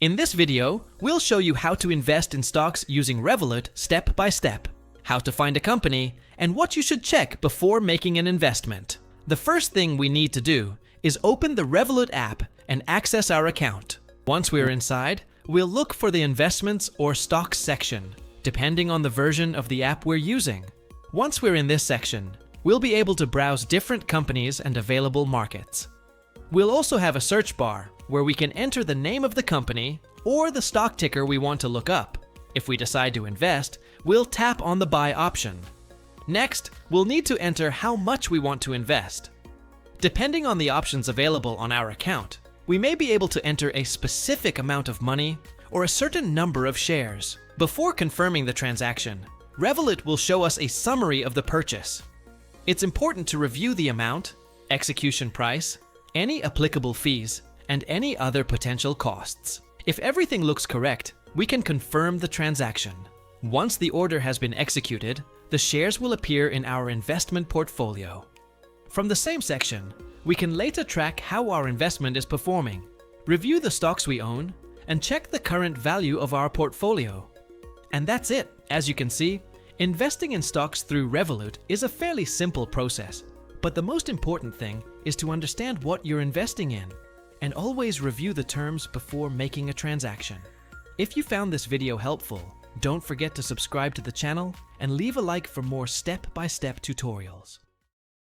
In this video, we'll show you how to invest in stocks using Revolut step by step, how to find a company, and what you should check before making an investment. The first thing we need to do is open the Revolut app and access our account. Once we're inside, we'll look for the Investments or Stocks section, depending on the version of the app we're using. Once we're in this section, we'll be able to browse different companies and available markets. We'll also have a search bar where we can enter the name of the company or the stock ticker we want to look up. If we decide to invest, we'll tap on the buy option. Next, we'll need to enter how much we want to invest. Depending on the options available on our account, we may be able to enter a specific amount of money or a certain number of shares. Before confirming the transaction, Revolut will show us a summary of the purchase. It's important to review the amount, execution price, any applicable fees, and any other potential costs. If everything looks correct, we can confirm the transaction. Once the order has been executed, the shares will appear in our investment portfolio. From the same section, we can later track how our investment is performing, review the stocks we own, and check the current value of our portfolio. And that's it. As you can see, investing in stocks through Revolut is a fairly simple process, but the most important thing is to understand what you're investing in, and always review the terms before making a transaction. If you found this video helpful, don't forget to subscribe to the channel and leave a like for more step-by-step tutorials.